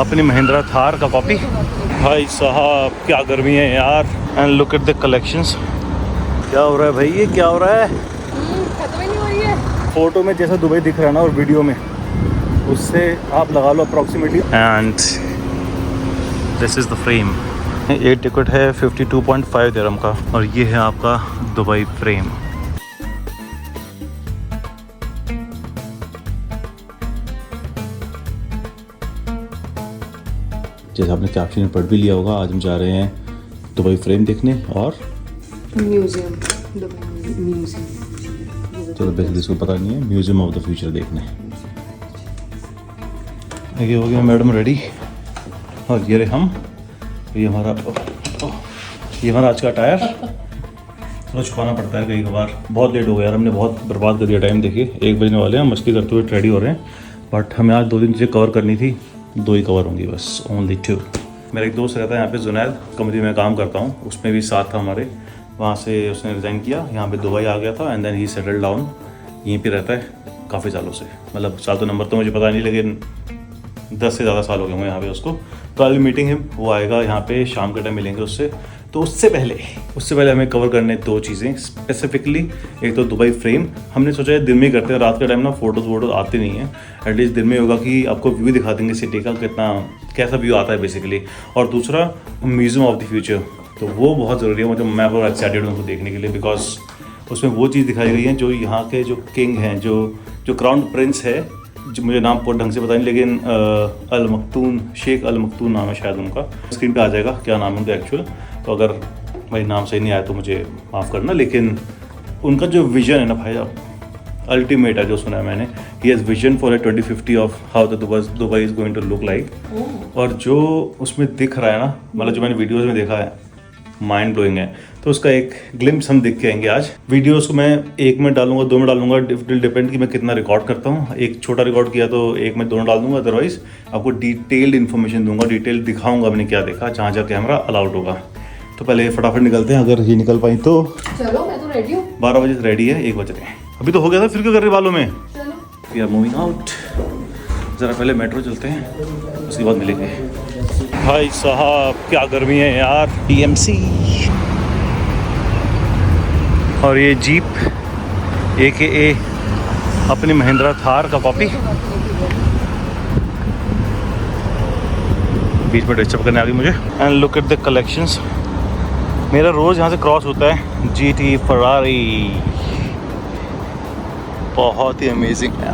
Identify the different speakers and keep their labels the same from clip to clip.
Speaker 1: अपनी महिंद्रा थार का कॉपी। भाई साहब क्या गर्मी है यार। And look at the collections. क्या हो रहा है भाई, ये क्या हो रहा है?
Speaker 2: खत्म ही नहीं हो रही है।
Speaker 1: फोटो में जैसा दुबई दिख रहा है ना और वीडियो में, उससे आप लगा लो approximately. And this is the frame. ये टिकट है 52.5 दिरहम का और ये है आपका दुबई फ्रेम। जैसे आपने कैप्शन में पढ़ भी लिया होगा, आज हम जा रहे हैं दुबई फ्रेम देखने और
Speaker 2: म्यूजियम, दुबई म्यूजियम।
Speaker 1: चलो बेसिकली इसको पता नहीं है, म्यूजियम ऑफ द फ्यूचर देखने। ये हो गया मैडम रेडी और ये रहे हम। ये हमारा आज का टायर। थोड़ा छुपाना पड़ता है कई बार। बहुत लेट हो गया यार, हमने बहुत बर्बाद कर दिया टाइम। देखिए 1 बजने वाले हैं, मस्ती करते हुए रेडी हो रहे हैं। बट हमें आज 2 दिन चीज़ें कवर करनी थी, 2 ही कवर होंगी बस, ओनली 2। मेरा एक दोस्त रहता है यहाँ पे, जुनैद, कंपनी में काम करता हूँ, उसमें भी साथ था हमारे। वहाँ से उसने रिज़ाइन किया, यहाँ पे दुबई आ गया था and then he settle down. यहीं पे रहता है काफ़ी सालों से, मतलब साल तो नंबर तो मुझे पता नहीं, लेकिन 10 से ज़्यादा साल हो गए होंगे यहाँ पे उसको। तो आज मीटिंग है, वो आएगा यहाँ पे, शाम के टाइम मिलेंगे उससे। तो उससे पहले हमें कवर करने 2 चीज़ें स्पेसिफिकली। एक तो दुबई फ्रेम, हमने सोचा है दिन में करते हैं, रात के टाइम ना फोटोज आती नहीं है। एटलीस्ट दिन में होगा कि आपको व्यू दिखा देंगे सिटी का, कैसा व्यू आता है बेसिकली। और दूसरा म्यूजियम ऑफ द फ्यूचर, तो वो बहुत ज़रूरी है। मतलब मैं बहुत एक्साइटेड हूँ उसको देखने के लिए, बिकॉज उसमें वो चीज़ दिखाई गई है जो यहाँ के जो किंग हैं, जो क्राउन प्रिंस है, जो मुझे नाम बहुत ढंग से पता नहीं, लेकिन अल मक्तूम, शेख अल मक्तूम नाम है शायद उनका। स्क्रीन पे आ जाएगा क्या नाम है उनका एक्चुअल। तो अगर भाई नाम सही नहीं आया तो मुझे माफ़ करना, लेकिन उनका जो विजन है ना भाई, अल्टीमेट है जो सुना है मैंने। He has vision for 2050 of how the Dubai is going to look like. और जो उसमें दिख रहा है ना, मतलब जो मैंने वीडियोज़ में देखा है, माइंड ब्लोइंग है। तो उसका एक ग्लिम्स हम देख के आएंगे आज। वीडियोस को मैं 1 मिनट डालूंगा, 2 मिनट डालूंगा, डिल डिपेंड कि मैं कितना रिकॉर्ड करता हूँ। एक छोटा रिकॉर्ड किया तो 1 में 2 डाल दूंगा, अदरवाइज आपको डिटेल्ड इन्फॉर्मेशन दूंगा, डिटेल दिखाऊंगा मैंने क्या देखा, जहाँ जहाँ कैमरा अलाउड होगा। तो पहले फटाफट निकलते हैं, अगर ये निकल पाई तो।
Speaker 2: चलो मैं तो रेडी हूँ।
Speaker 1: 12 बजे से रेडी है, 1 बज रहे हैं। अभी तो हो गया था, फिर क्यों कर रहे बालों में?
Speaker 2: चलो
Speaker 1: वी आर मूविंग आउट। ज़रा पहले मेट्रो चलते हैं, उसके बाद मिलेंगे। भाई साहब क्या गर्मी है यार। DMC और ये जीप AKA अपनी महिंद्रा थार का कॉपी। बीच में डिस्टर्ब करने आ गई मुझे। And look at the collections. मेरा रोज़ यहाँ से क्रॉस होता है GT फरारी, बहुत ही अमेजिंग है।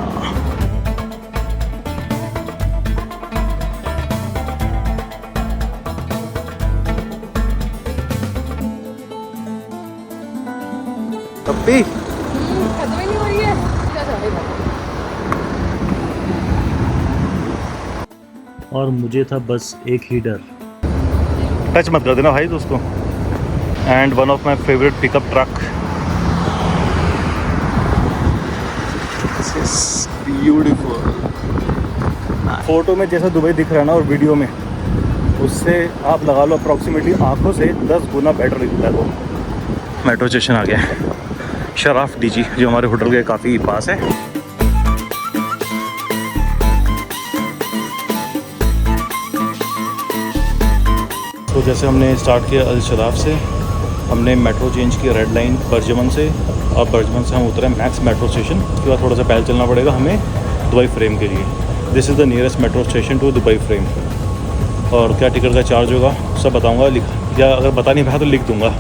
Speaker 1: कप्पी
Speaker 2: खत्म ही नहीं हो रही है। क्या चलेगा?
Speaker 1: और मुझे था बस एक ही डर, टच मत कर देना भाई दोस्तों। And one of my favourite pickup truck. This is beautiful. Photo में जैसा दुबई दिख रहा है ना और वीडियो में, उससे आप लगा लो अप्रॉक्सीमेटली आंखों से 10 गुना बेटर दिखता है वो। मेट्रो स्टेशन आ गया है, शराफ DG, जो हमारे होटल के काफ़ी पास है। तो जैसे हमने स्टार्ट किया अल शराफ से, हमने मेट्रो चेंज किया रेड लाइन बर्जमन से, और बर्जमन से हम उतरे मैक्स मेट्रो स्टेशन। उसके बाद थोड़ा सा पैदल चलना पड़ेगा हमें दुबई फ्रेम के लिए। This is the nearest metro station to Dubai frame. और क्या टिकट का चार्ज होगा सब बताऊँगा, या अगर बता नहीं पाया तो लिख दूँगा।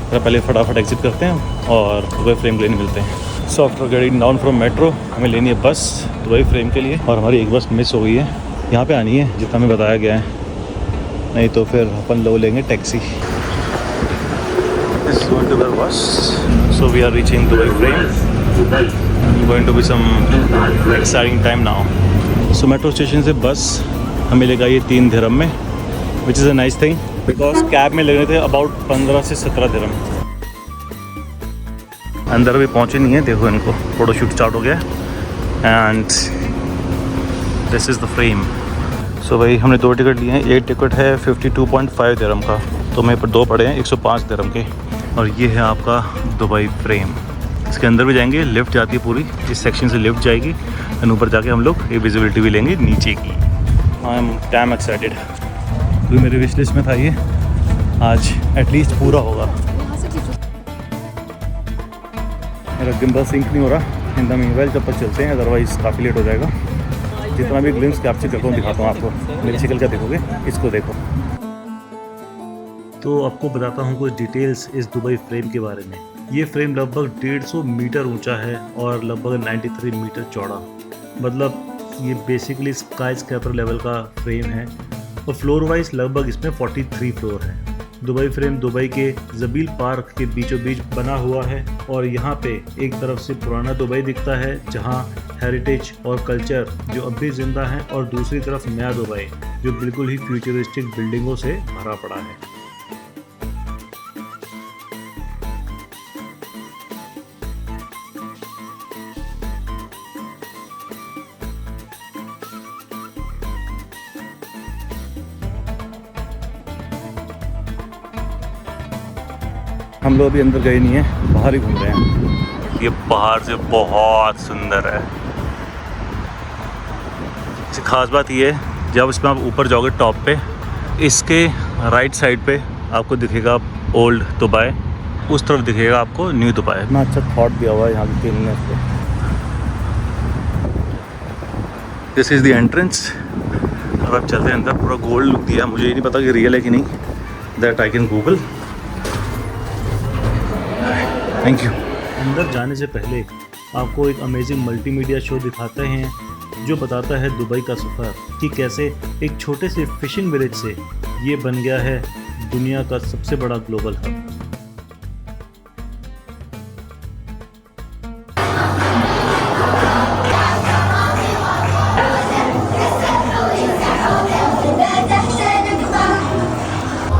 Speaker 1: पहले फटाफट एग्जिट करते हैं और दुबई फ्रेम के लिए मिलते हैं। So after getting down from metro, हमें लेनी है बस दुबई फ्रेम के लिए। और हमारी एक बस मिस हो गई है, यहाँ पे आनी है जितना हमें बताया गया है, नहीं तो फिर अपन लोग लेंगे taxi. This is going to be bus. So we are reaching Dubai frame. Going to be some exciting time now. So metro station से बस हमें मिलेगा ये 3 दिरहम में, which is a nice thing. Because cab में लग रहे थे अबाउट 15 से 17 दिरहम। अंदर अभी पहुँचे नहीं है, देखो इनको, फोटोशूट स्टार्ट हो गया। And this is the frame. So भाई हमने 2 टिकट लिए हैं। एक टिकट है 52.5 दिरहम का, तो मेरे पर 2 पड़े हैं 105 दिरहम के। और ये है आपका दुबई फ्रेम। इसके अंदर भी जाएंगे, लिफ्ट जाती है पूरी, इस सेक्शन से लिफ्ट जाएगी, और ऊपर जाके हम लोग ये विजिबिलिटी भी लेंगे नीचे की। I am damn excited. तो मेरी विश लिस्ट में था ये, आज एटलीस्ट पूरा होगा।
Speaker 2: यहाँ से खींचो।
Speaker 1: मेरा गिम्बल सिंक नहीं हो रहा इन द मीनवाइल, जब तक चलते हैं, अदरवाइज़ काफ़ी लेट हो जाएगा। जितना भी ग्लिम्स कैप्चर करता हूँ दिखाता हूँ आपको। मेरी शक्ल क्या देखोगे, इसको देखो। तो आपको बताता हूँ कुछ डिटेल्स इस दुबई फ्रेम के बारे में। ये फ्रेम लगभग 150 मीटर ऊंचा है और लगभग 93 मीटर चौड़ा। मतलब ये बेसिकली स्काई स्क्रैपर लेवल का फ्रेम है और फ्लोर वाइज लगभग इसमें 43 फ्लोर है। दुबई फ्रेम दुबई के जबील पार्क के बीचों बीच बना हुआ है और यहाँ पे एक तरफ से पुराना दुबई दिखता है जहाँ हेरिटेज और कल्चर जो अब भी जिंदा है, और दूसरी तरफ नया दुबई जो बिल्कुल ही फ्यूचरिस्टिक बिल्डिंगों से भरा पड़ा है। हम लोग अभी अंदर गए नहीं हैं, बाहर ही घूम रहे हैं। ये बाहर से बहुत सुंदर है। इसकी खास बात ये है, जब इसमें आप ऊपर जाओगे टॉप पे, इसके राइट साइड पे आपको दिखेगा ओल्ड दुबई, उस तरफ दिखेगा आपको न्यू दुबई। इतना अच्छा थॉट दिया हुआ है यहाँ के क्लीननेस पे। This is the entrance. अब आप चलते हैं अंदर। पूरा गोल्ड लुक दिया, मुझे ये नहीं पता कि रियल है कि नहीं, that I can Google. Thank you. अंदर जाने से पहले आपको एक अमेजिंग मल्टीमीडिया शो दिखाते हैं जो बताता है दुबई का सफ़र, कि कैसे एक छोटे से फिशिंग विलेज से ये बन गया है दुनिया का सबसे बड़ा ग्लोबल हब।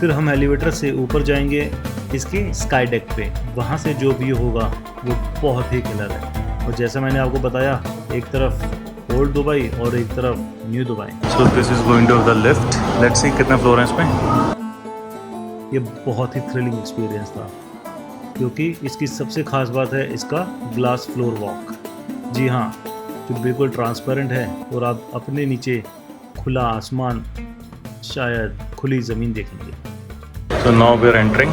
Speaker 1: फिर हम एलिवेटर से ऊपर जाएंगे इसके स्काई डेक पे। वहाँ से जो व्यू होगा वो बहुत ही क्लियर है। और जैसा मैंने आपको बताया, एक तरफ ओल्ड दुबई और एक तरफ new Dubai. So this is going to the lift. Let's see कितना फ्लोर है इसमें। ये बहुत ही थ्रिलिंग एक्सपीरियंस था, क्योंकि इसकी सबसे खास बात है इसका ग्लास फ्लोर वॉक। जी हाँ, जो बिल्कुल ट्रांसपेरेंट है और आप अपने नीचे खुला आसमान, शायद खुली ज़मीन देखेंगे। So now we are entering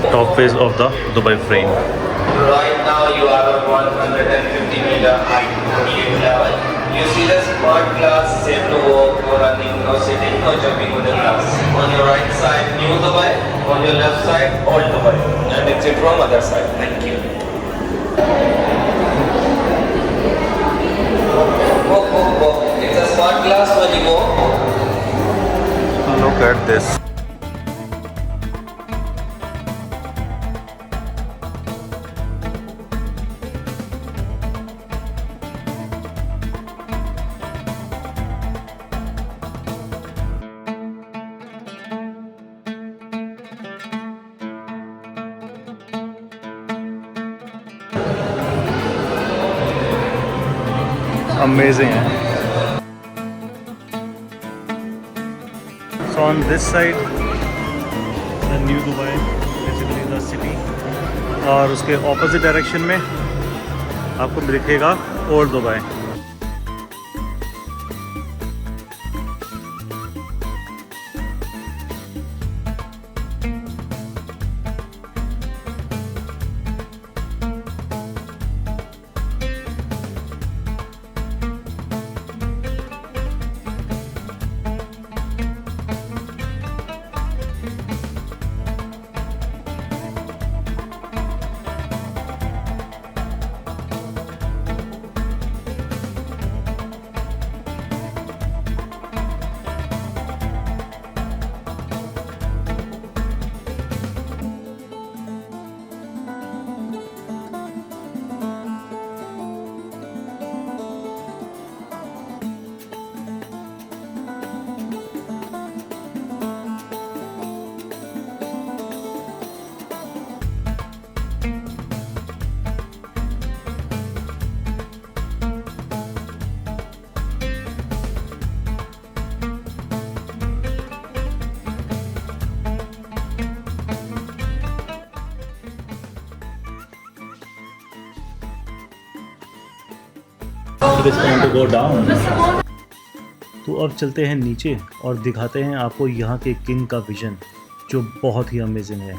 Speaker 1: top phase of the Dubai frame.
Speaker 3: Right now you are at 150 meter height level. You see the smart glass, safe to walk, no running, no sitting, no jumping on the glass. On your right side, New Dubai. On your left side, Old Dubai. And exit from other side. Thank you. Walk. It's a smart glass when you walk.
Speaker 1: Look at this. Amazing है। So on this side the new Dubai, basically the city, और उसके opposite direction में आपको दिखेगा old Dubai. It is time to go down. तो अब चलते हैं नीचे और दिखाते हैं आपको यहाँ के किंग का विजन, जो बहुत ही अमेजिंग है।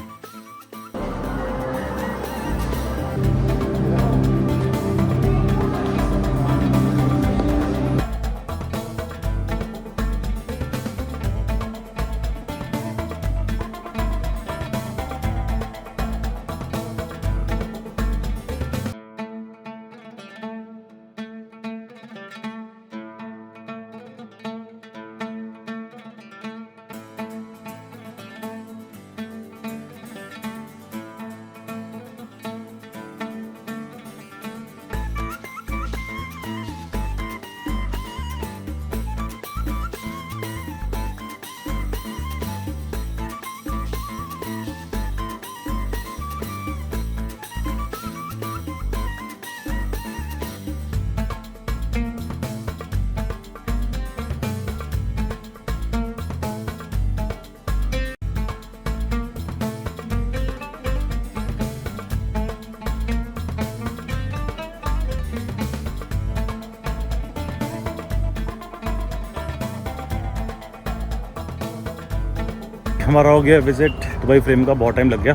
Speaker 1: हमारा हो गया विज़िट दुबई फ्रेम का, बहुत टाइम लग गया।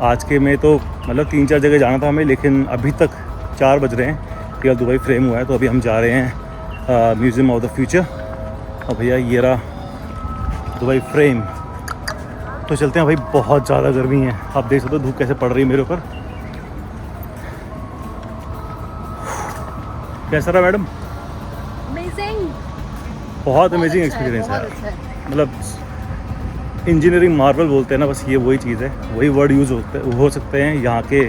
Speaker 1: आज के में तो मतलब 3-4 जगह जाना था हमें, लेकिन अभी तक 4 बज रहे हैं कि अब दुबई फ्रेम हुआ है। तो अभी हम जा रहे हैं म्यूज़ियम ऑफ द फ्यूचर। और भैया ये रहा दुबई फ्रेम। तो चलते हैं भाई, बहुत ज़्यादा गर्मी है, आप देख सकते हो धूप कैसे पड़ रही है मेरे ऊपर। कैसा रहा मैडम?
Speaker 2: अमेजिंग,
Speaker 1: बहुत अमेजिंग एक्सपीरियंस है,
Speaker 2: अच्छा है।
Speaker 1: मतलब इंजीनियरिंग मार्वल बोलते हैं ना, बस ये वही चीज़ है, वही वर्ड यूज़ हो सकते हैं यहाँ के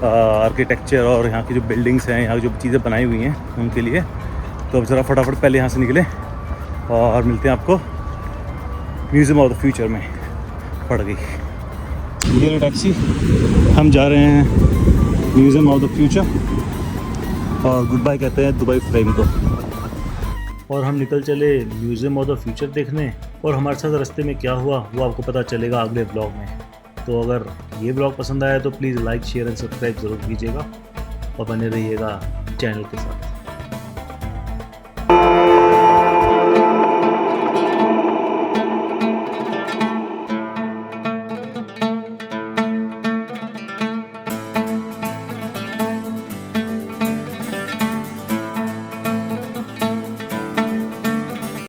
Speaker 1: आर्किटेक्चर और यहाँ की जो बिल्डिंग्स हैं, यहाँ की जो चीज़ें बनाई हुई हैं उनके लिए। तो अब ज़रा फटाफट पहले यहाँ से निकलें और मिलते हैं आपको म्यूज़ियम ऑफ द फ्यूचर में। पड़ गई ये टैक्सी, हम जा रहे हैं म्यूज़ियम ऑफ द फ्यूचर और गुड बाय कहते हैं दुबई फ्रेम को। और हम निकल चले म्यूज़ियम ऑफ द फ्यूचर देखने। और हमारे साथ रास्ते में क्या हुआ वो आपको पता चलेगा अगले ब्लॉग में। तो अगर ये ब्लॉग पसंद आया तो please like, share and subscribe ज़रूर कीजिएगा और बने रहिएगा चैनल के साथ।